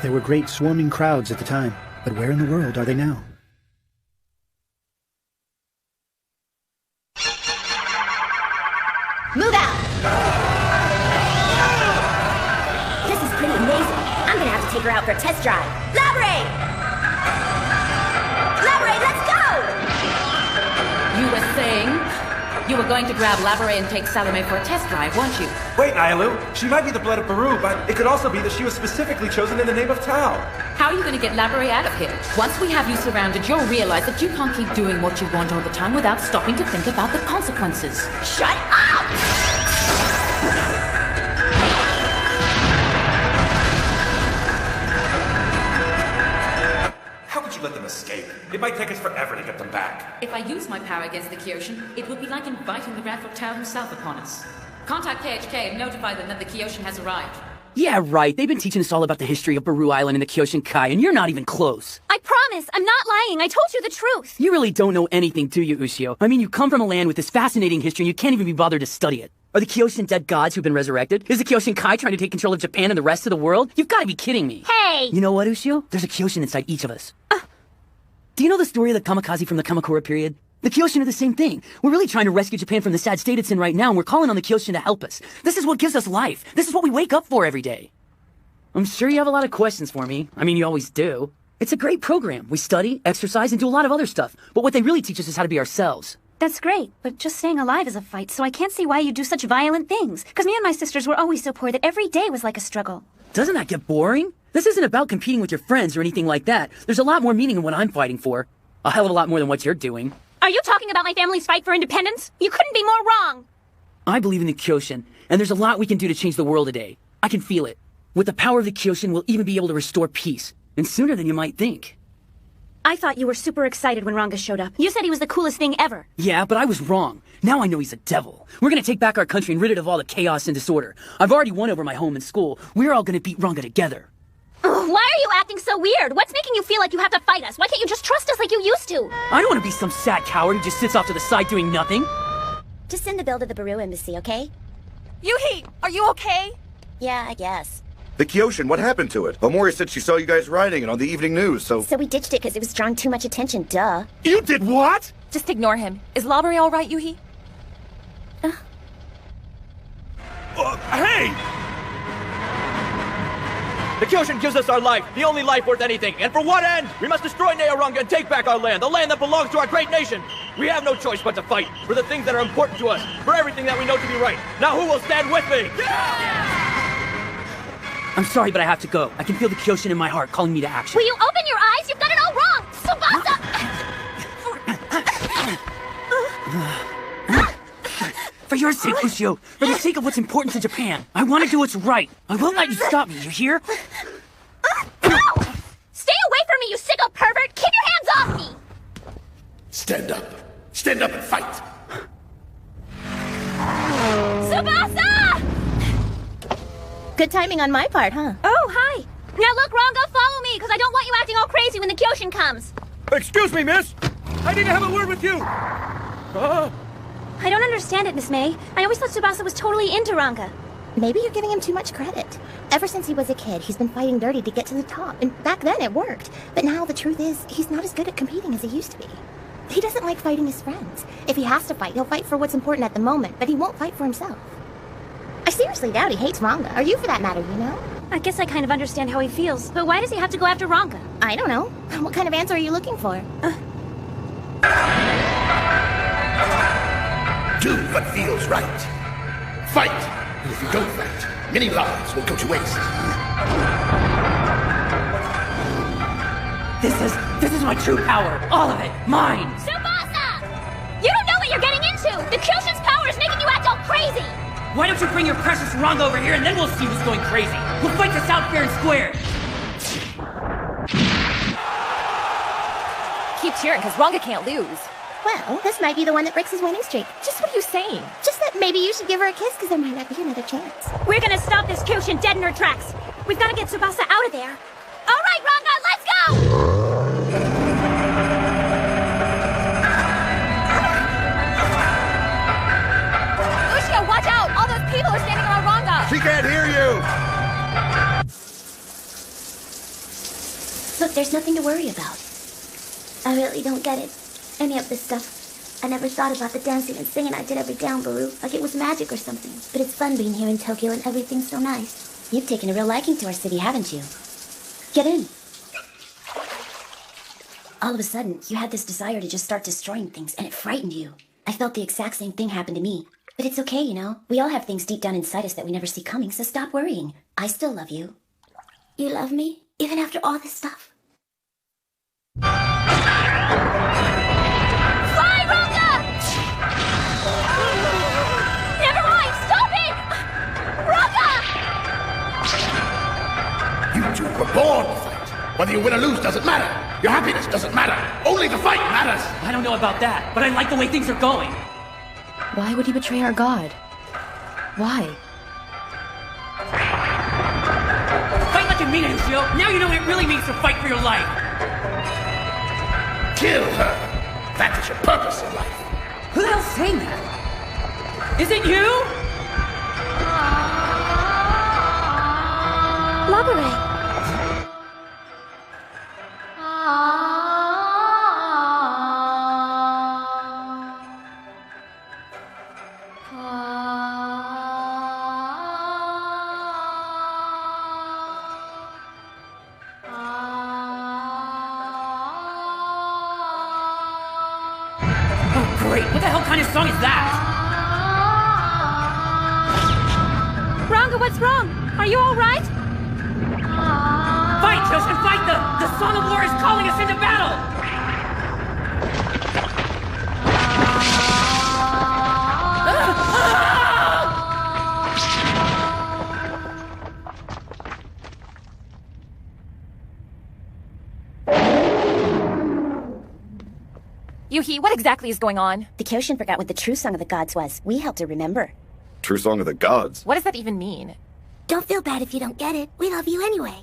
There were great swarming crowds at the time, but where in the world are they now? Move out! This is pretty amazing. I'm gonna have to take her out for a test drive. Laborate! Laborate, let's go! You were saying you were going to grab Laboret and take Salome for a test drive, weren't you? Wait, Nyalu. She might be the blood of Peru, but it could also be that she was specifically chosen in the name of Tao. How are you going to get Laboret out of here? Once we have you surrounded, you'll realize that you can't keep doing what you want all the time without stopping to think about the consequences. Shut up! How could you let them escape? It might take us forever to get them back. If I use my power against the Kyoshin, it would be like inviting the wrath of Tao himself upon us. Contact KHK and notify them that the Kyoshin has arrived. Yeah, right. They've been teaching us all about the history of Baru Island and the Kyoshin Kai, and you're not even close. I promise, I'm not lying. I told you the truth. You really don't know anything, do you, Ushio? I mean, you come from a land with this fascinating history and you can't even be bothered to study it. Are the Kyoshin dead gods who've been resurrected? Is the Kyoshin Kai trying to take control of Japan and the rest of the world? You've got to be kidding me. Hey! You know what, Ushio? There's a Kyoshin inside each of us. Do you know the story of the Kamikaze from the Kamakura period? The Kyoshin are the same thing. We're really trying to rescue Japan from the sad state it's in right now, and we're calling on the Kyoshin to help us. This is what gives us life. This is what we wake up for every day. I'm sure you have a lot of questions for me. I mean, you always do. It's a great program. We study, exercise, and do a lot of other stuff. But what they really teach us is how to be ourselves. That's great, but just staying alive is a fight, so I can't see why you do such violent things. Because me and my sisters were always so poor that every day was like a struggle. Doesn't that get boring? This isn't about competing with your friends or anything like that. There's a lot more meaning in what I'm fighting for. A hell of a lot more than what you're doing. Are you talking about my family's fight for independence? You couldn't be more wrong! I believe in the Kyoshin, and there's a lot we can do to change the world today. I can feel it. With the power of the Kyoshin, we'll even be able to restore peace. And sooner than you might think. I thought you were super excited when Ranga showed up. You said he was the coolest thing ever. Yeah, but I was wrong. Now I know he's a devil. We're gonna take back our country and rid it of all the chaos and disorder. I've already won over my home and school. We're all gonna beat Ranga together. Ugh, why are you acting so weird? What's making you feel like you have to fight us? Why can't you just trust us like you used to? I don't want to be some sad coward who just sits off to the side doing nothing. Just send the bill to the Baru embassy, okay? Yuhi, are you okay? Yeah, I guess. The Kyoshin, what happened to it? Omori said she saw you guys riding it on the evening news, so So we ditched it because it was drawing too much attention, duh. You did what? Just ignore him. Is Laboret all right, Yuhi? Hey! The Kyoshin gives us our life, the only life worth anything. And for what end? We must destroy Neoranga and take back our land, the land that belongs to our great nation. We have no choice but to fight, for the things that are important to us, for everything that we know to be right. Now who will stand with me? I'm sorry, but I have to go. I can feel the Kyoshin in my heart calling me to action. Will you open your eyes? You've got it all wrong! Tsubasa! For your sake, Ushio, for the sake of what's important to Japan, I want to do what's right. I won't let you stop me, you hear? No! Stay away from me, you sicko pervert! Keep your hands off me! Stand up. Stand up and fight. Tsubasa! Good timing on my part, huh? Oh, hi. Now look, Ranga, follow me, because I don't want you acting all crazy when the Kyoshin comes. Excuse me, miss. I need to have a word with you. I don't understand it, Miss May. I always thought Tsubasa was totally into Ranga. Maybe you're giving him too much credit. Ever since he was a kid, he's been fighting dirty to get to the top, and back then it worked. But now the truth is, he's not as good at competing as he used to be. He doesn't like fighting his friends. If he has to fight, he'll fight for what's important at the moment, but he won't fight for himself. I seriously doubt he hates Ranga, or you for that matter, you know? I guess I kind of understand how he feels, but why does he have to go after Ranga? I don't know. What kind of answer are you looking for? Do what feels right. Fight! And if you don't fight, many lives will go to waste. This is my true power. All of it. Mine. Tsubasa! You don't know what you're getting into! The Kyoshin's power is making you act all crazy! Why don't you bring your precious Ranga over here and then we'll see who's going crazy. We'll fight this out fair and square. Keep cheering, because Ranga can't lose. Well, this might be the one that breaks his winning streak. Just what are you saying? Just that maybe you should give her a kiss, because there might not be another chance. We're gonna stop this Kyoshin dead in her tracks! We've gotta get Tsubasa out of there! Alright, Ranga, let's go! Ushio, watch out! All those people are standing around Ranga! She can't hear you! there's nothing to worry about. I really don't get it. Any of this stuff. I never thought about the dancing and singing I did every day on Baru, like it was magic or something. But it's fun being here in Tokyo and everything's so nice. You've taken a real liking to our city, haven't you? Get in. All of a sudden, you had this desire to just start destroying things, and it frightened you. I felt the exact same thing happen to me. But it's okay, you know? We all have things deep down inside us that we never see coming, so stop worrying. I still love you. You love me? Even after all this stuff? We're born to fight. Whether you win or lose doesn't matter. Your happiness doesn't matter. Only the fight matters. I don't know about that, but I like the way things are going. Why would he betray our god? Why? Fight like you mean it, Ushio. Now you know what it really means to fight for your life. Kill her. That is your purpose in life. Who the hell's saying that? Is it you? Labore. Great, what the hell kind of song is that? Ranga, what's wrong? Are you all right? Fight, Choshin, fight! The Song of War is calling us into battle! Yuhi, what exactly is going on? The Kyoshin forgot what the true Song of the Gods was. We helped her remember. True Song of the Gods? What does that even mean? Don't feel bad if you don't get it. We love you anyway.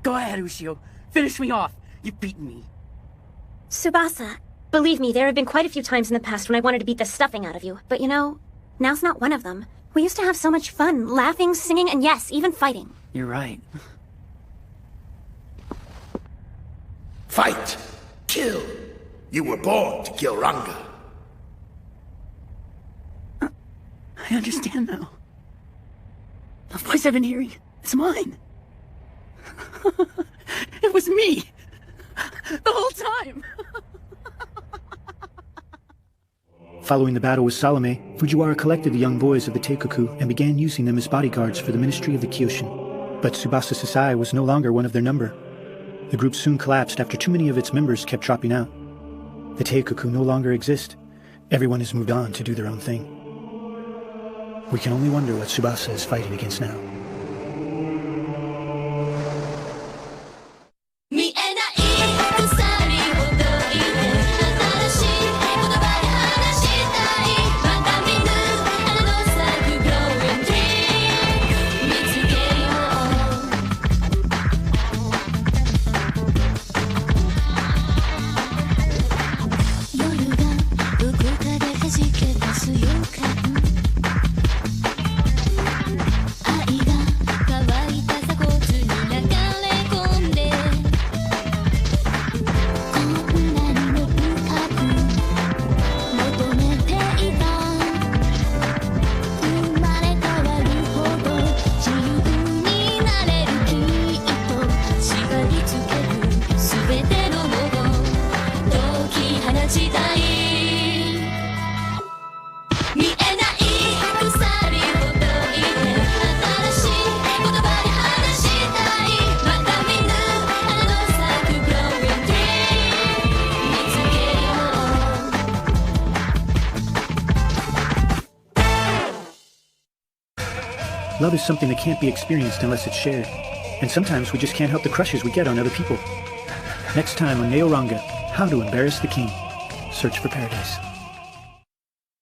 Go ahead, Ushio. Finish me off. You've beaten me. Tsubasa, believe me, there have been quite a few times in the past when I wanted to beat the stuffing out of you. But you know, now's not one of them. We used to have so much fun, laughing, singing, and yes, even fighting. You're right. Fight. Kill. You were born to kill Ranga. I understand now. The voice I've been hearing, it's mine. It was me. The whole time. Following the battle with Salome, Fujiwara collected the young boys of the Teikoku and began using them as bodyguards for the Ministry of the Kyoshin. But Tsubasa Sasai was no longer one of their number. The group soon collapsed after too many of its members kept dropping out. The Teikoku no longer exist. Everyone has moved on to do their own thing. We can only wonder what Tsubasa is fighting against now. Love is something that can't be experienced unless it's shared. And sometimes we just can't help the crushes we get on other people. Next time on Neo Ranga, How to Embarrass the King. Search for Paradise.